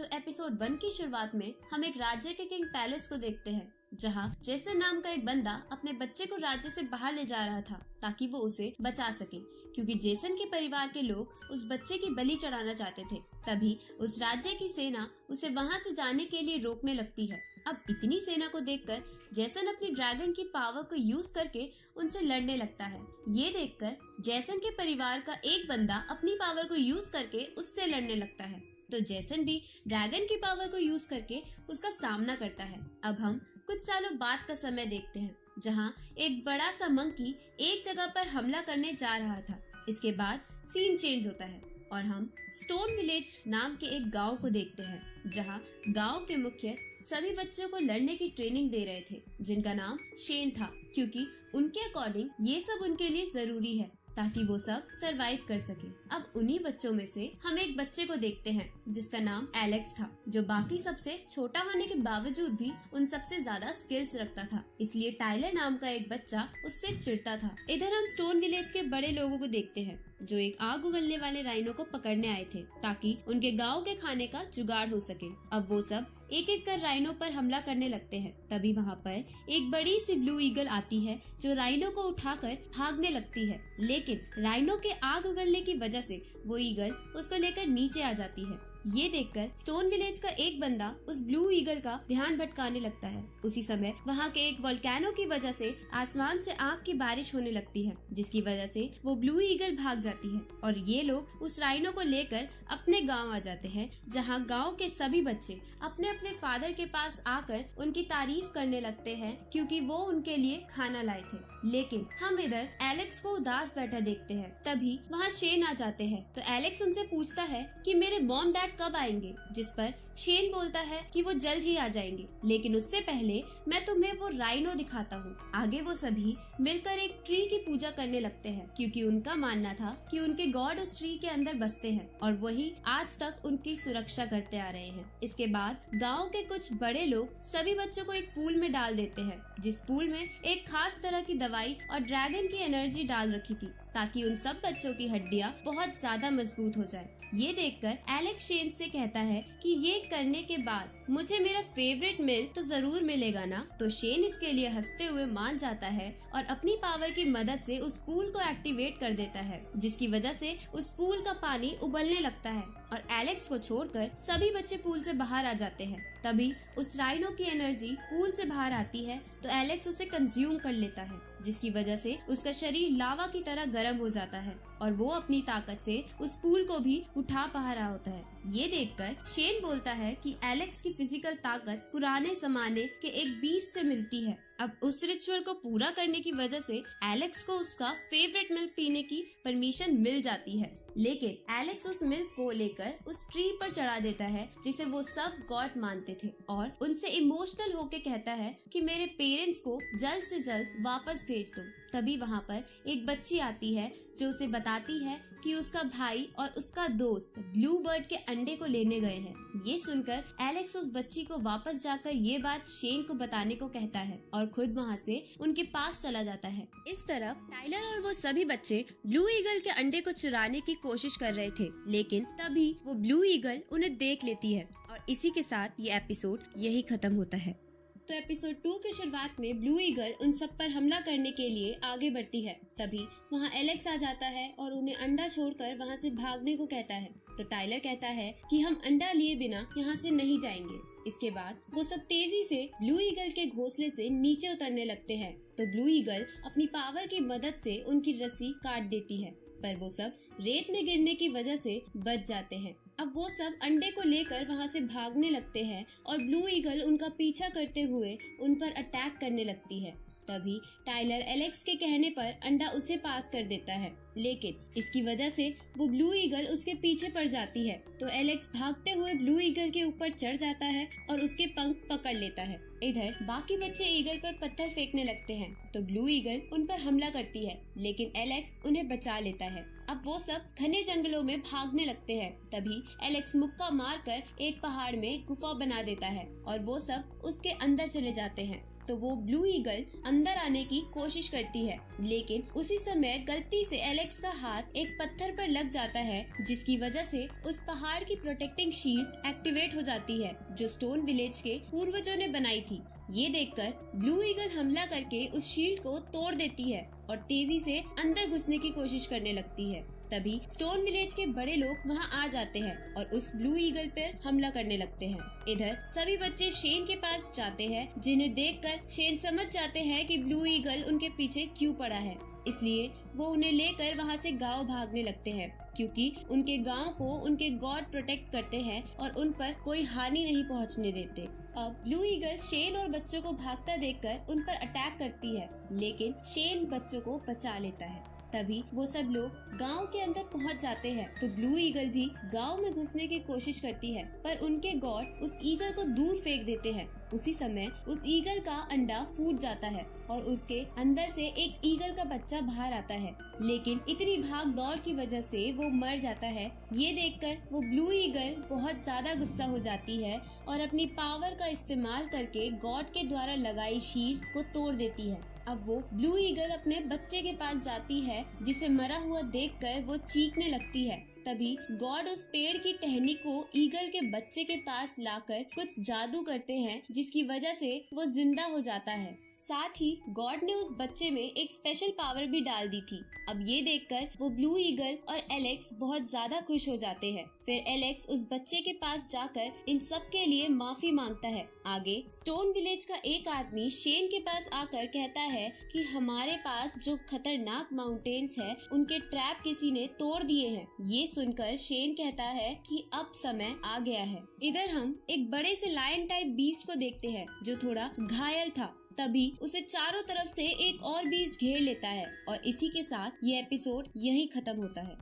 तो एपिसोड 1 की शुरुआत में हम एक राज्य के किंग पैलेस को देखते हैं, जहां जेसन नाम का एक बंदा अपने बच्चे को राज्य से बाहर ले जा रहा था ताकि वो उसे बचा सके, क्योंकि जेसन के परिवार के लोग उस बच्चे की बलि चढ़ाना चाहते थे। तभी उस राज्य की सेना उसे वहां से जाने के लिए रोकने लगती है। अब इतनी सेना को देखकर जेसन अपनी ड्रैगन की पावर को यूज करके उनसे लड़ने लगता है। ये देखकर जेसन के परिवार का एक बंदा अपनी पावर को यूज करके उससे लड़ने लगता है, तो जेसन भी ड्रैगन की पावर को यूज करके उसका सामना करता है। अब हम कुछ सालों बाद का समय देखते हैं, जहां एक बड़ा सा मंकी एक जगह पर हमला करने जा रहा था। इसके बाद सीन चेंज होता है और हम स्टोन विलेज नाम के एक गांव को देखते हैं, जहां गांव के मुखिया सभी बच्चों को लड़ने की ट्रेनिंग दे रहे थे, जिनका नाम शेन था, क्योंकि उनके अकॉर्डिंग ये सब उनके लिए जरूरी है ताकि वो सब सरवाइव कर सके। अब उन्हीं बच्चों में से हम एक बच्चे को देखते हैं जिसका नाम एलेक्स था, जो बाकी सबसे छोटा होने के बावजूद भी उन सबसे ज्यादा स्किल्स रखता था। इसलिए टाइलर नाम का एक बच्चा उससे चिढ़ता था। इधर हम स्टोन विलेज के बड़े लोगों को देखते हैं जो एक आग उगलने वाले राइनो को पकड़ने आए थे ताकि उनके गांव के खाने का जुगाड़ हो सके। अब वो सब एक एक कर राइनो पर हमला करने लगते हैं। तभी वहाँ पर एक बड़ी सी ब्लू ईगल आती है जो राइनो को उठाकर भागने लगती है, लेकिन राइनो के आग उगलने की वजह से वो ईगल उसको लेकर नीचे आ जाती है। ये देखकर स्टोन विलेज का एक बंदा उस ब्लू ईगल का ध्यान भटकाने लगता है। उसी समय वहाँ के एक वोल्केनो की वजह से आसमान से आग की बारिश होने लगती है, जिसकी वजह से वो ब्लू ईगल भाग जाती है और ये लोग उस राइनो को लेकर अपने गांव आ जाते हैं, जहाँ गांव के सभी बच्चे अपने अपने फादर के पास आकर उनकी तारीफ करने लगते हैं, क्योंकि वो उनके लिए खाना लाए थे। लेकिन हम इधर एलेक्स को उदास बैठा देखते हैं। तभी वहाँ शेन आ जाते हैं, तो एलेक्स उनसे पूछता है कि मेरे मॉम डैड कब आएंगे, जिस पर शेन बोलता है कि वो जल्द ही आ जाएंगे, लेकिन उससे पहले मैं तुम्हें वो राइनो दिखाता हूँ। आगे वो सभी मिलकर एक ट्री की पूजा करने लगते हैं, क्योंकि उनका मानना था कि उनके गॉड उस ट्री के अंदर बसते हैं और वही आज तक उनकी सुरक्षा करते आ रहे हैं। इसके बाद गाँव के कुछ बड़े लोग सभी बच्चों को एक पूल में डाल देते हैं, जिस पूल में एक खास तरह की दवाई और ड्रैगन की एनर्जी डाल रखी थी ताकि उन सब बच्चों की हड्डियां बहुत ज्यादा मजबूत हो जाए। ये देखकर एलेक्स शेन से कहता है कि ये करने के बाद मुझे मेरा फेवरेट मील तो जरूर मिलेगा ना। तो शेन इसके लिए हंसते हुए मान जाता है और अपनी पावर की मदद से उस पूल को एक्टिवेट कर देता है, जिसकी वजह से उस पूल का पानी उबलने लगता है और एलेक्स को छोड़कर सभी बच्चे पूल से बाहर आ जाते हैं। तभी उस राइनो की एनर्जी पूल से बाहर आती है, तो एलेक्स उसे कंज्यूम कर लेता है, जिसकी वजह से उसका शरीर लावा की तरह गर्म हो जाता है और वो अपनी ताकत से उस पूल को भी उठा पा रहा होता है। ये देखकर शेन बोलता है कि एलेक्स की फिजिकल ताकत पुराने जमाने के एक बीस्ट से मिलती है। अब उस रिचुअल को पूरा करने की वजह से एलेक्स को उसका फेवरेट मिल्क पीने की परमिशन मिल जाती है, लेकिन एलेक्स उस मिल्क को लेकर उस ट्री पर चढ़ा देता है जिसे वो सब गॉड मानते थे और उनसे इमोशनल होके कहता है कि मेरे पेरेंट्स को जल्द से जल्द वापस भेज दो। तभी वहाँ पर एक बच्ची आती है जो उसे बताती है कि उसका भाई और उसका दोस्त ब्लू बर्ड के अंडे को लेने गए हैं। ये सुनकर एलेक्स उस बच्ची को वापस जाकर ये बात शेन को बताने को कहता है और खुद वहाँ से उनके पास चला जाता है। इस तरफ टाइलर और वो सभी बच्चे ब्लू ईगल के अंडे को चुराने की कोशिश कर रहे थे, लेकिन तभी वो ब्लू ईगल उन्हें देख लेती है और इसी के साथ ये एपिसोड यही खत्म होता है। तो एपिसोड 2 की शुरुआत में ब्लू ईगल उन सब पर हमला करने के लिए आगे बढ़ती है। तभी वहाँ एलेक्स आ जाता है और उन्हें अंडा छोड़कर वहाँ से भागने को कहता है। तो टाइलर कहता है कि हम अंडा लिए बिना यहाँ से नहीं जाएंगे। इसके बाद वो सब तेजी से ब्लू ईगल के घोंसले से नीचे उतरने लगते हैं। तो ब्लू ईगल अपनी पावर की मदद से उनकी रस्सी काट देती है, पर वो सब रेत में गिरने की वजह से बच जाते हैं। अब वो सब अंडे को लेकर वहाँ से भागने लगते हैं और ब्लू ईगल उनका पीछा करते हुए उन पर अटैक करने लगती है। तभी टाइलर एलेक्स के कहने पर अंडा उसे पास कर देता है, लेकिन इसकी वजह से वो ब्लू ईगल उसके पीछे पड़ जाती है। तो एलेक्स भागते हुए ब्लू ईगल के ऊपर चढ़ जाता है और उसके पंख पकड़ लेता है। इधर बाकी बच्चे ईगल पर पत्थर फेंकने लगते हैं, तो ब्लू ईगल उन पर हमला करती है, लेकिन एलेक्स उन्हें बचा लेता है। अब वो सब घने जंगलों में भागने लगते हैं। तभी एलेक्स मुक्का मारकर एक पहाड़ में गुफा बना देता है और वो सब उसके अंदर चले जाते हैं। तो वो ब्लू ईगल अंदर आने की कोशिश करती है, लेकिन उसी समय गलती से एलेक्स का हाथ एक पत्थर पर लग जाता है, जिसकी वजह से उस पहाड़ की प्रोटेक्टिंग शील्ड एक्टिवेट हो जाती है जो स्टोन विलेज के पूर्वजों ने बनाई थी। ये देखकर ब्लू ईगल हमला करके उस शील्ड को तोड़ देती है और तेजी से अंदर घुसने की कोशिश करने लगती है। तभी स्टोन विलेज के बड़े लोग वहां आ जाते हैं और उस ब्लू ईगल पर हमला करने लगते हैं। इधर सभी बच्चे शेन के पास जाते हैं, जिन्हें देखकर शेन समझ जाते हैं कि ब्लू ईगल उनके पीछे क्यों पड़ा है, इसलिए वो उन्हें लेकर वहां से गांव भागने लगते हैं, क्योंकि उनके गांव को उनके गॉड प्रोटेक्ट करते हैं और उन पर कोई हानि नहीं पहुंचने देते। अब ब्लू ईगल शेन और बच्चों को भागता देखकर उन पर अटैक करती है, लेकिन शेन बच्चों को बचा लेता है। तभी वो सब लोग गांव के अंदर पहुंच जाते हैं तो ब्लू ईगल भी गांव में घुसने की कोशिश करती है, पर उनके गॉड उस ईगल को दूर फेंक देते हैं। उसी समय उस ईगल का अंडा फूट जाता है और उसके अंदर से एक ईगल का बच्चा बाहर आता है, लेकिन इतनी भाग दौड़ की वजह से वो मर जाता है। ये देखकर वो ब्लू ईगल बहुत ज्यादा गुस्सा हो जाती है और अपनी पावर का इस्तेमाल करके गॉड के द्वारा लगाई शील्ड को तोड़ देती है। अब वो ब्लू ईगल अपने बच्चे के पास जाती है, जिसे मरा हुआ देखकर वो चीखने लगती है। तभी गॉड उस पेड़ की टहनी को ईगल के बच्चे के पास लाकर कुछ जादू करते हैं, जिसकी वजह से वो जिंदा हो जाता है। साथ ही गॉड ने उस बच्चे में एक स्पेशल पावर भी डाल दी थी। अब ये देखकर वो ब्लू ईगल और एलेक्स बहुत ज्यादा खुश हो जाते हैं। फिर एलेक्स उस बच्चे के पास जाकर इन सब के लिए माफी मांगता है। आगे स्टोन विलेज का एक आदमी शेन के पास आकर कहता है कि हमारे पास जो खतरनाक माउंटेन्स है उनके ट्रैप किसी ने तोड़ दिए हैं। ये सुनकर शेन कहता है कि अब समय आ गया है। इधर हम एक बड़े से लायन टाइप बीस्ट को देखते हैं जो थोड़ा घायल था। तभी उसे चारों तरफ से एक और बीस्ट घेर लेता है और इसी के साथ ये एपिसोड यहीं खत्म होता है।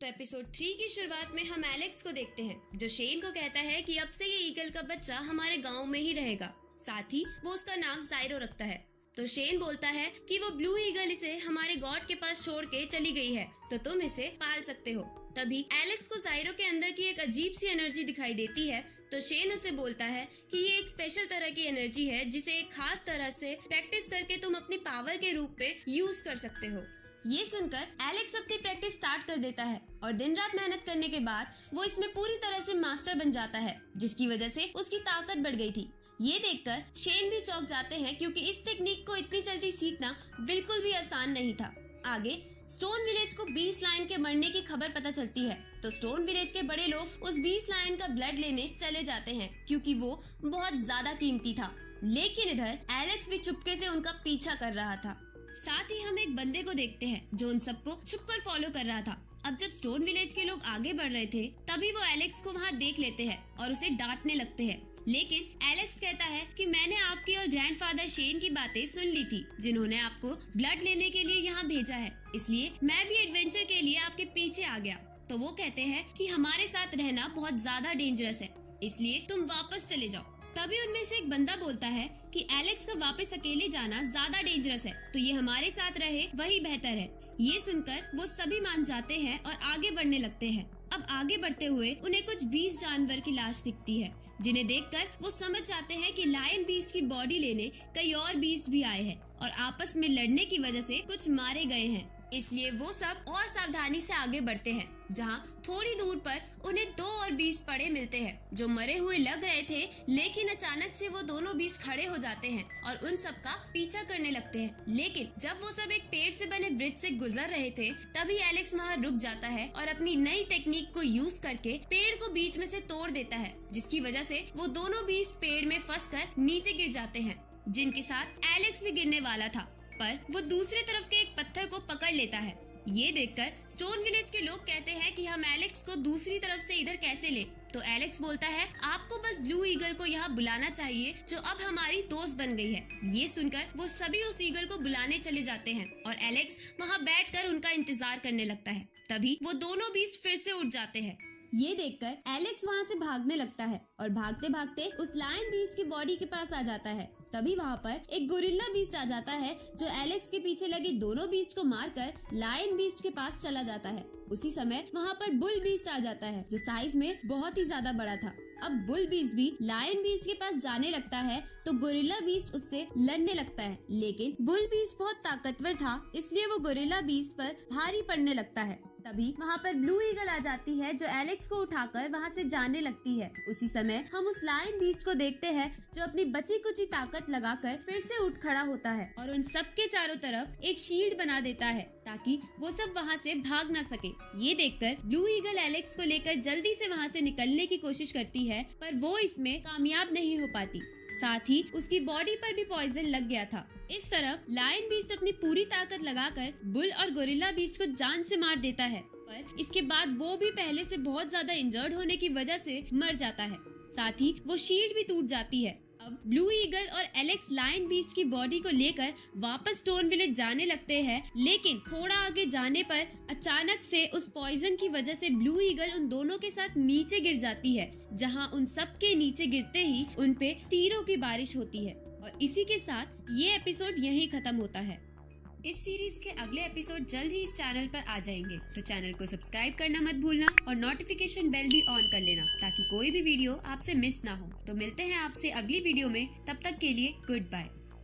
तो एपिसोड 3 की शुरुआत में हम एलेक्स को देखते हैं, जो शेन को कहता है कि अब से ये ईगल का बच्चा हमारे गांव में ही रहेगा। साथ ही वो उसका नाम जायरो रखता है। तो शेन बोलता है कि वो ब्लू ईगल इसे हमारे गॉड के पास छोड़ के चली गई है, तो तुम इसे पाल सकते हो। तभी एलेक्स को जायरो के अंदर की एक अजीब सी एनर्जी दिखाई देती है, तो शेन उसे बोलता है कि ये एक स्पेशल तरह की एनर्जी है, जिसे एक खास तरह से प्रैक्टिस करके तुम अपनी पावर के रूप में यूज कर सकते हो। ये सुनकर एलेक्स अपनी प्रैक्टिस स्टार्ट कर देता है और दिन रात मेहनत करने के बाद वो इसमें पूरी तरह से मास्टर बन जाता है, जिसकी वजह से उसकी ताकत बढ़ गई थी। ये देखकर शेन भी चौंक जाते हैं, क्योंकि इस टेक्निक को इतनी जल्दी सीखना बिल्कुल भी आसान नहीं था। आगे स्टोन विलेज को 20 लायन के मरने की खबर पता चलती है, तो स्टोन विलेज के बड़े लोग उस 20 लायन का ब्लड लेने चले जाते हैं, क्योंकि वो बहुत ज्यादा कीमती था। लेकिन इधर एलेक्स भी चुपके से उनका पीछा कर रहा था। साथ ही हम एक बंदे को देखते हैं जो उन सबको छुपकर फॉलो कर रहा था। अब जब स्टोन विलेज के लोग आगे बढ़ रहे थे, तभी वो एलेक्स को वहाँ देख लेते हैं और उसे डांटने लगते हैं। लेकिन एलेक्स कहता है कि मैंने आपकी और ग्रैंडफादर शेन की बातें सुन ली थी, जिन्होंने आपको ब्लड लेने के लिए यहाँ भेजा है, इसलिए मैं भी एडवेंचर के लिए आपके पीछे आ गया। तो वो कहते हैं कि हमारे साथ रहना बहुत ज्यादा डेंजरस है, इसलिए तुम वापस चले जाओ। तभी उनमें से एक बंदा बोलता है कि एलेक्स का वापस अकेले जाना ज्यादा डेंजरस है, तो ये हमारे साथ रहे वही बेहतर है। ये सुनकर वो सभी मान जाते हैं और आगे बढ़ने लगते हैं। अब आगे बढ़ते हुए उन्हें कुछ 20 जानवर की लाश दिखती है, जिन्हें देखकर वो समझ जाते हैं कि लायन बीस्ट की बॉडी लेने कई और बीस्ट भी आए हैं और आपस में लड़ने की वजह से कुछ मारे गए हैं। इसलिए वो सब और सावधानी से आगे बढ़ते हैं, जहाँ थोड़ी दूर पर उन्हें 2 और बीस्ट पड़े मिलते हैं जो मरे हुए लग रहे थे, लेकिन अचानक से वो दोनों बीस्ट खड़े हो जाते हैं और उन सब का पीछा करने लगते हैं। लेकिन जब वो सब एक पेड़ से बने ब्रिज से गुजर रहे थे, तभी एलेक्स वहाँ रुक जाता है और अपनी नई टेक्निक को यूज करके पेड़ को बीच में से तोड़ देता है, जिसकी वजह से वो दोनों बीस्ट पेड़ में फंसकर नीचे गिर जाते हैं, जिनके साथ एलेक्स भी गिरने वाला था, पर वो दूसरी तरफ के एक पत्थर को पकड़ लेता है। ये देखकर स्टोन विलेज के लोग कहते हैं कि हम एलेक्स को दूसरी तरफ से इधर कैसे लें। तो एलेक्स बोलता है आपको बस ब्लू ईगल को यहाँ बुलाना चाहिए, जो अब हमारी दोस्त बन गई है। ये सुनकर वो सभी उस ईगल को बुलाने चले जाते हैं और एलेक्स वहाँ बैठकर उनका इंतजार करने लगता है। तभी वो दोनों बीस्ट फिर से उठ जाते हैं। ये देखकर एलेक्स वहाँ से भागने लगता है और भागते भागते उस लायन बीस्ट की बॉडी के पास आ जाता है। तभी वहाँ पर एक गोरिल्ला बीस्ट आ जाता है, जो एलेक्स के पीछे लगे दोनों बीस्ट को मारकर लायन बीस्ट के पास चला जाता है। उसी समय वहाँ पर बुल बीस्ट आ जाता है, जो साइज में बहुत ही ज्यादा बड़ा था। अब बुल बीस्ट भी लायन बीस्ट के पास जाने लगता है तो गोरिल्ला बीस्ट उससे लड़ने लगता है, लेकिन बुल बीस्ट बहुत ताकतवर था इसलिए वो गोरिल्ला बीस्ट पर भारी पड़ने लगता है। तभी वहाँ पर ब्लू ईगल आ जाती है जो एलेक्स को उठाकर वहाँ से जाने लगती है। उसी समय हम उस लायन बीस्ट को देखते हैं जो अपनी बची कुची ताकत लगाकर फिर से उठ खड़ा होता है और उन सब के चारों तरफ एक शील्ड बना देता है ताकि वो सब वहाँ से भाग ना सके। ये देखकर ब्लू ईगल एलेक्स को लेकर जल्दी से वहाँ से निकलने की कोशिश करती है पर वो इसमें कामयाब नहीं हो पाती। साथ ही उसकी बॉडी पर भी पॉइजन लग गया था। इस तरफ लायन बीस्ट अपनी पूरी ताकत लगाकर बुल और गोरिल्ला बीस्ट को जान से मार देता है, पर इसके बाद वो भी पहले से बहुत ज्यादा इंजर्ड होने की वजह से मर जाता है। साथ ही वो शील्ड भी टूट जाती है। अब ब्लू ईगल और एलेक्स लायन बीस्ट की बॉडी को लेकर वापस स्टोन विलेज जाने लगते हैं, लेकिन थोड़ा आगे जाने पर अचानक से उस पॉइजन की वजह से ब्लू ईगल उन दोनों के साथ नीचे गिर जाती है, जहां उन सब के नीचे गिरते ही उन पे तीरों की बारिश होती है। और इसी के साथ ये एपिसोड यहीं खत्म होता है। इस सीरीज के अगले एपिसोड जल्द ही इस चैनल पर आ जाएंगे, तो चैनल को सब्सक्राइब करना मत भूलना और नोटिफिकेशन बेल भी ऑन कर लेना ताकि कोई भी वीडियो आपसे मिस ना हो। तो मिलते हैं आपसे अगली वीडियो में, तब तक के लिए गुड बाय।